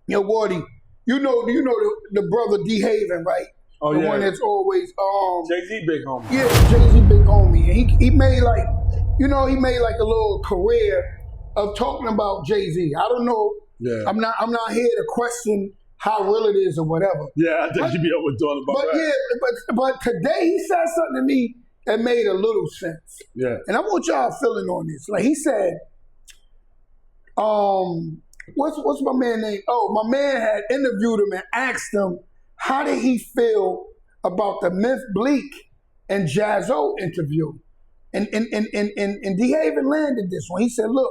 Yo, Wardy, you know the brother D Haven, right? Oh, the yeah. one that's always Jay-Z big homie. Yeah, Jay-Z big homie. And he made like, he made like a little career of talking about Jay-Z. I don't know. Yeah. I'm not here to question how real it is or whatever. Yeah, I think you be over talking about But that. yeah, but today he said something to me that made a little sense. Yeah. And I want y'all feeling on this. Like he said, what's my man name? Oh, my man had interviewed him and asked him how did he feel about the Myth Bleak and Jaz-O interview. And D Haven landed this one. He said, look,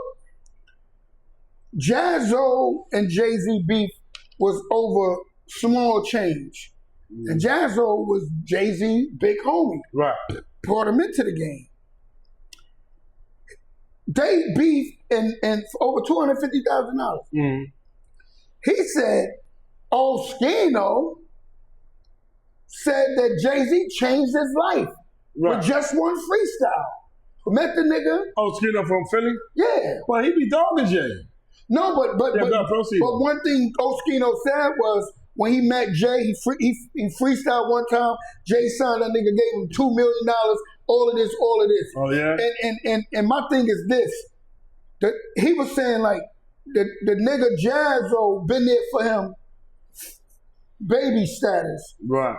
Jaz-O and Jay-Z beef was over small change. And Jaz-O was Jay-Z big homie. Right. Brought him into the game. They beefed and for over $250,000. Mm-hmm. He said, Oskino said that Jay-Z changed his life with just one freestyle. Met the nigga. Oh, Skinner from Philly? Yeah. Well, he be dogging Jay. No, but one thing Oskino said was when he met Jay, he freestyled one time. Jay signed that nigga, gave him $2 million. All of this. Oh yeah. And my thing is this: that he was saying like the nigga Jaz-O been there for him, baby status. Right.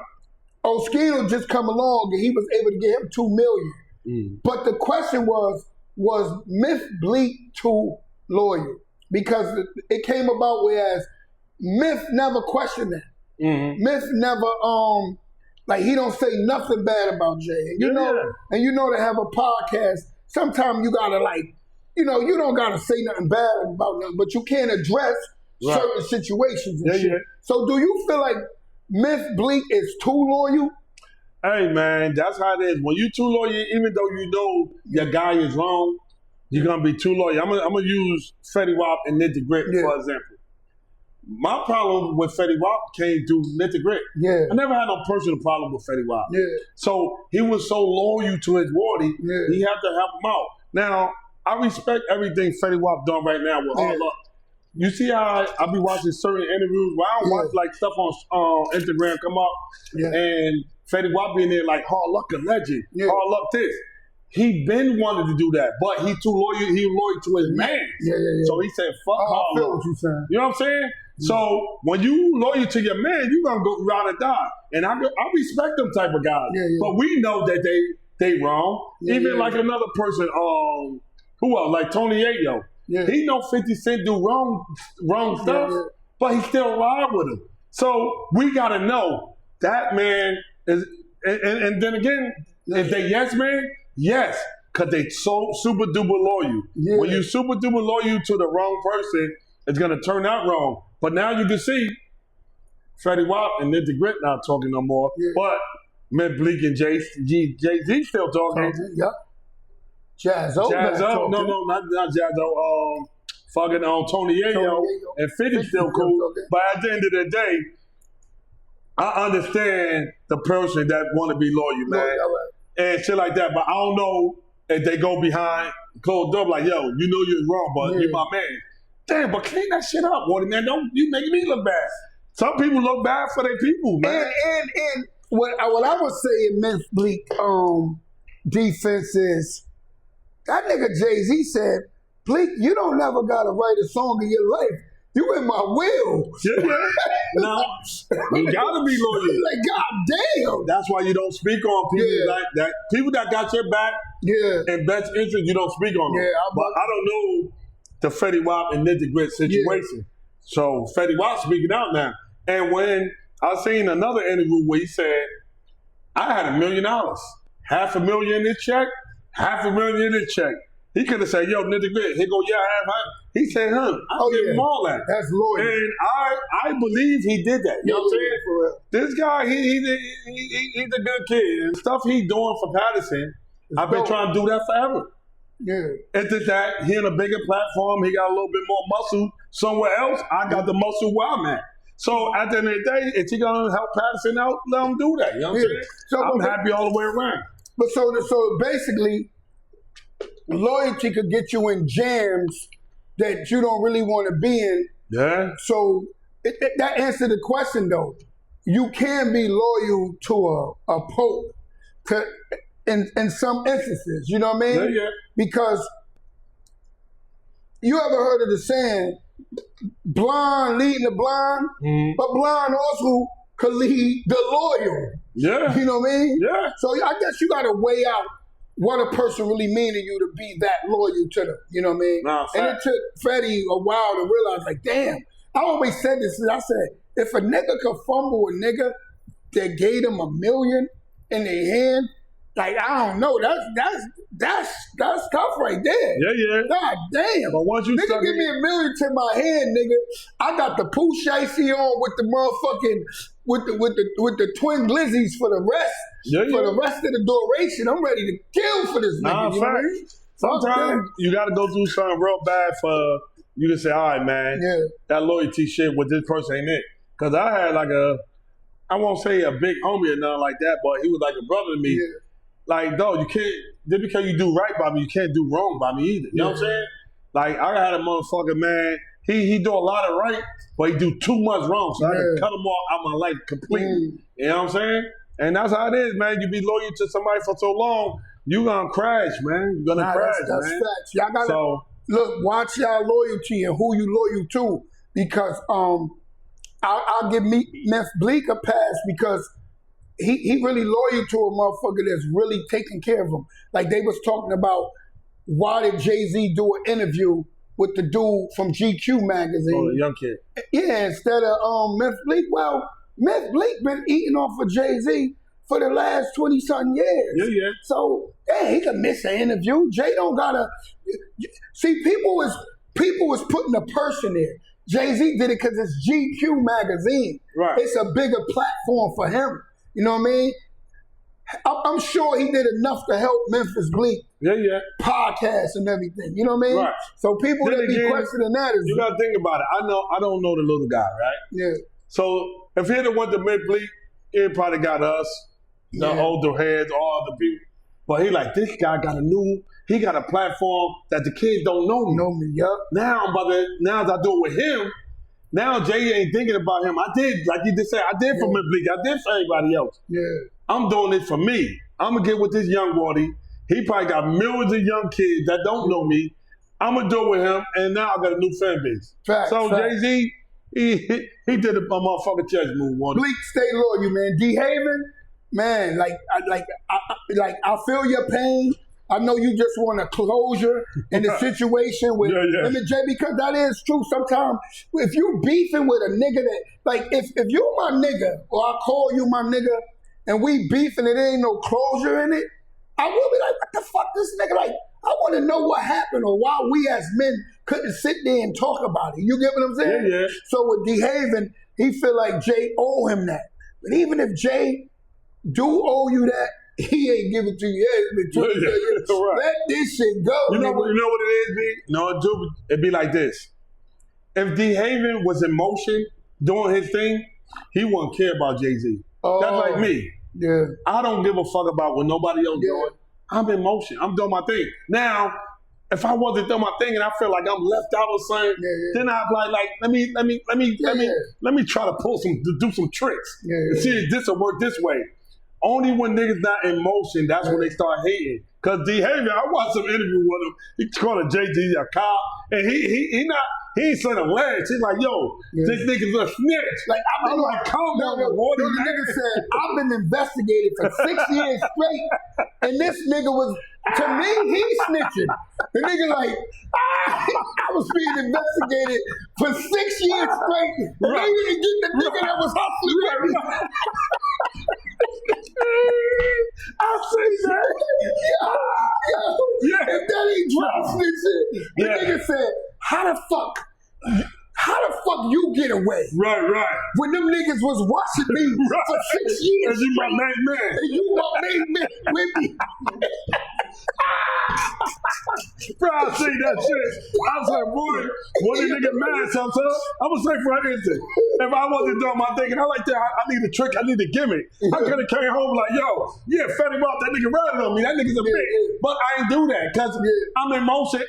Oskino just come along and he was able to get him $2 million. But the question was Myth Bleak too loyal? Because it came about whereas Myth never questioned that. Myth never like he don't say nothing bad about Jay. And you know to have a podcast, sometimes you gotta like, you don't gotta say nothing bad about nothing, but you can't address certain situations and shit. So do you feel like Myth Bleak is too loyal? Hey man, that's how it is. When you too loyal, even though you know your guy is wrong, you're gonna be too loyal. I'm gonna use Fetty Wap and Nitty Grit for example. My problem with Fetty Wap came through Nitty Grit. Yeah. I never had no personal problem with Fetty Wap. Yeah. So he was so loyal to his Wardy, he had to help him out. Now, I respect everything Fetty Wap done right now with Hard Luck. You see how I be watching certain interviews where I don't watch like stuff on Instagram come up and Fetty Wap being there like Hard Luck a legend, Hard Luck this. He been wanted to do that, but he too loyal. He loyal to his man. So he said, "Fuck Hard Luck." What you saying. You know what I'm saying? So when you loyal to your man, you gonna go ride or die. And I respect them type of guys. But we know that they wrong. Even like another person, who else? Like Tony Ayo. He know 50 Cent do wrong stuff, but he still ride with him. So we gotta know that man is. And then again, is they yes man? Yes, because they so super duper loyal. When you super duper loyal to the wrong person, it's gonna turn out wrong. But now you can see Fetty Wap and Nitty Grit not talking no more. But Myth Bleak and Jay-Z still talking. Jaz-O. No, not Jaz-O. Fucking Tony Ayo and 50 still cool. But at the end of the day, I understand the person that want to be loyal, man. And shit like that. But I don't know if they go behind closed door like, yo, you know you're wrong, but you're my man. Damn, but clean that shit up, Wardy, man. Don't you make me look bad. Some people look bad for their people, man. And what I would say in Myth Bleak defense is that nigga Jay-Z said, Bleak, you don't never gotta write a song in your life. You in my will. No, you gotta be loyal. Like, God damn. That's why you don't speak on people like that. People that got your back and best interest, you don't speak on them. But I don't know the Fetty Wap and Nitty Grit situation. So Fetty Wap speaking out now. And when I seen another interview where he said, I had $1 million, $500,000 in this check, $500,000 in this check. He could have said, yo, Nitty Grit, here go your half. He said, I'll give him all that. That's loyal. And I believe he did that. You know what I'm saying? For real. This guy, he's a good kid. And stuff he doing for Patterson, I've been trying to do that forever. It's just that he in a bigger platform, he got a little bit more muscle somewhere else. I got the muscle where I'm at. So at the end of the day, if he gonna help Patterson out, let him do that. You know what I'm saying? So I'm happy all the way around. But so basically, loyalty could get you in jams that you don't really want to be in. Yeah. So that answered the question though. You can be loyal to a pope in some instances, you know what I mean? Yeah. Because you ever heard of the saying, blind leading the blind, but blind also could lead the loyal. Yeah. You know what I mean? Yeah. So I guess you got to weigh out what a person really mean to you to be that loyal to them. You know what I mean? Nah, and it took Freddie a while to realize, like, damn. I always said this. I said, if a nigga could fumble a nigga that gave them $1 million in their hand, like, I don't know. That's tough right there. Yeah. God damn. But once you nigga give me $1 million to my hand, nigga. I got the Pooh Shiesty on with the motherfucking with the twin glizzies for the rest. For the rest of the duration. I'm ready to kill for this nigga. You know what I mean? Sometimes you gotta go through something real bad for you to say, all right, man, that loyalty shit with this person ain't it. Cause I had like I won't say a big homie or nothing like that, but he was like a brother to me. Yeah. Like, no, you can't, just because you do right by me, you can't do wrong by me either. You know what I'm saying? Like, I had a motherfucker, man, he do a lot of right, but he do too much wrong. So I had to cut him off out my life completely. You know what I'm saying? And that's how it is, man. You be loyal to somebody for so long, you gonna crash, man. You're gonna crash, that's man. Facts. Y'all gotta, look, watch y'all loyalty and who you loyal to. Because I'll give Memph Bleek a pass because he really loyal to a motherfucker that's really taking care of him. Like they was talking about, why did Jay-Z do an interview with the dude from GQ magazine? Oh, the young kid. Yeah, instead of Memph Bleek. Well, Memph Bleek been eating off of Jay-Z for the last 20-something years. Yeah. So, he could miss an interview. Jay don't gotta... See, people was putting a person there. Jay-Z did it because it's GQ magazine. Right. It's a bigger platform for him. You know what I mean? I'm sure he did enough to help Memphis Bleek. Yeah. Podcasts and everything. You know what I mean? Right. So people that be questioning that is... You got to think about it. I don't know the little guy, right? Yeah. So if he had went to Memph Bleek, he probably got us, the older heads, all the people. But he like, this guy got he got a platform that the kids don't know me. Now as I do it with him, now Jay ain't thinking about him. I did, like you just said, I did for Memph Bleek. I did for everybody else. Yeah. I'm doing it for me. I'm going to get with this young boy. He probably got millions of young kids that don't know me. I'm going to do it with him, and now I got a new fan base. Jay-Z, he did a motherfucking chess move on. Bleek, stay loyal, man. D-Haven, man, I feel your pain. I know you just want a closure in the situation with him and Jay, because that is true. Sometimes if you beefing with a nigga that, like, if you my nigga, or I call you my nigga, and we beefing and there ain't no closure in it, I will be like, what the fuck, this nigga, like, I want to know what happened or why we as men couldn't sit there and talk about it. You get what I'm saying? Yeah. So with D-Haven, he feel like Jay owe him that. But even if Jay do owe you that, he ain't give it to you. Let this shit go. You know what it is, B? No, it'd be like this. If D-Haven was in motion doing his thing, he wouldn't care about Jay-Z. That's like me. Yeah. I don't give a fuck about what nobody else doing. I'm in motion. I'm doing my thing. Now, if I wasn't doing my thing and I feel like I'm left out or something, then I'd be like, let me try to do some tricks and see if this will work this way. Only when niggas not in motion, that's when they start hating. Cause D-Haven, I watched some interview with him. He called a JD a cop, and he ain't saying a word. He's like, yo, this nigga's a snitch. Like I'm like, calm down, water. The nigga said, I've been investigated for 6 years straight, and this nigga was, to me, he snitching. The nigga like, I was being investigated for 6 years straight, and they didn't get the nigga that was hustling with me. I see that. If that ain't drop snitching, the nigga said, how the fuck you get away? Right. When them niggas was watching me for 6 years. And you my main man. And you my main man with me. Bro, I see that shit. I was like, boy, what a nigga mad sometimes. I'm gonna say for instance, if I wasn't doing my thing and I like that, I need a trick, I need a gimmick. I could have came home like, yo, Fetty Wap, that nigga riding on me. That nigga's a bitch. But I ain't do that because I'm in motion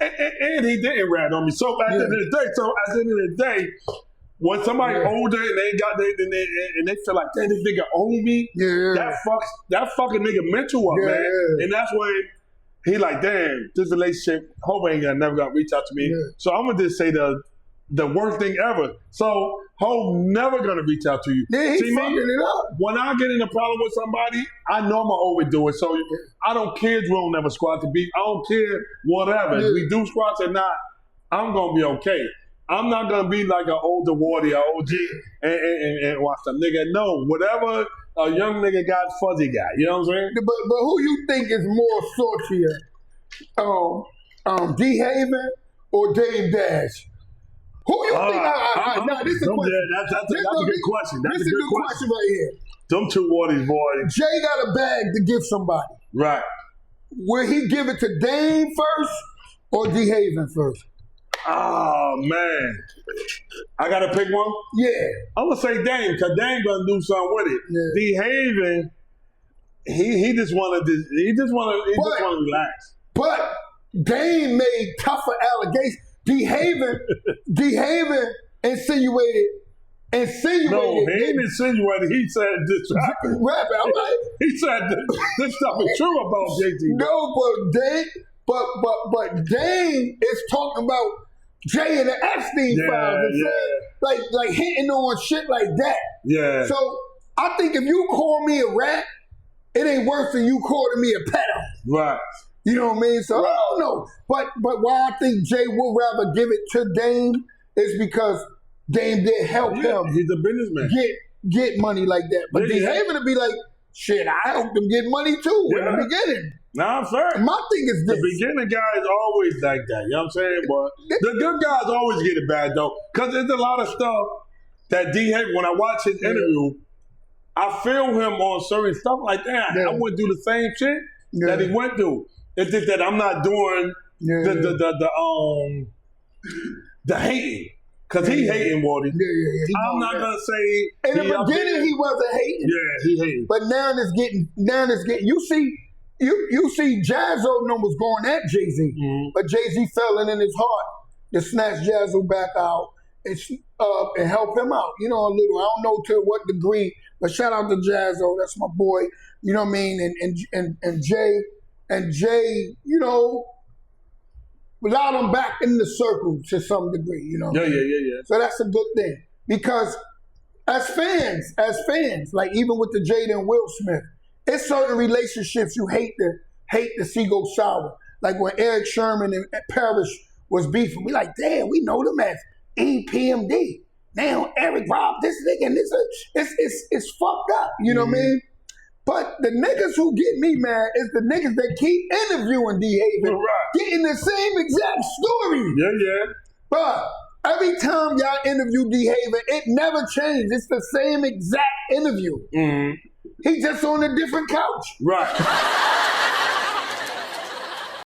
and he didn't rat on me. So at the end of the day, when somebody older and they got and they feel like, damn, this nigga own me. That fucking nigga mental up, man. And that's when he like, damn, this relationship, Hov ain't never gonna reach out to me. So I'm gonna just say the worst thing ever. So Hov never gonna reach out to you. He's fucking it up. When I get in a problem with somebody, I know I'm gonna overdo it. So I don't care if we don't never squat to beat. I don't care whatever. If we do squats or not, I'm gonna be okay. I'm not gonna be like an older warrior, OG, and watch the nigga. No, whatever a young nigga got, fuzzy guy. You know what I'm saying? But who you think is more saucier, D Haven or Dame Dash? Who you think? This is a question. That's a good question. That's a good question right here. Them two warriors, boy. Jay got a bag to give somebody. Right. Will he give it to Dame first or D Haven first? Oh man, I gotta pick one. Yeah, I'm gonna say Dame because Dame gonna do something with it. D Haven, he just wanna relax. But Dame made tougher allegations. D Haven insinuated. No, he ain't insinuated. He said this. Rapping, I'm like, he said this stuff is true about JT. No, but Dame is talking about Jay and the Epstein files, like hitting on shit like that. Yeah. So I think if you call me a rat, it ain't worse than you calling me a pedo. Right. You know what I mean? So I don't know. But why I think Jay would rather give it to Dame is because Dame did help him. He's a businessman. Get money like that. But D Haven to be like, shit, I helped them get money too in the beginning. Nah, fair. My thing is this. The beginning guys always like that. You know what I'm saying? But the good guys always get it bad though. Because there's a lot of stuff that D Haven, when I watch his interview, I feel him on certain stuff like that. I wouldn't do the same shit that he went through. It's just that I'm not doing the hating. Because he hating, Wardy. I'm not going to say... In the beginning, he wasn't hating. Yeah, he hating. But now it's getting... You see Jazzo numbers going at Jay-Z. But Jay-Z felt it in his heart to snatch Jazzo back out and help him out. You know, a little. I don't know to what degree, but shout out to Jazzo. That's my boy. You know what I mean? And Jay, you know, allowed him back in the circle to some degree, you know. Yeah. So that's a good thing. Because as fans, like even with the Jada and Will Smith, it's certain relationships you hate to see go sour. Like when Eric Sherman and Parrish was beefing, we like, damn, we know them as EPMD. Now Eric robbed this nigga and it's fucked up, you know what I mean? But the niggas who get me mad is the niggas that keep interviewing D Haven, getting the same exact story. Yeah. But every time y'all interview D Haven, it never changed. It's the same exact interview. He just on a different couch. Right.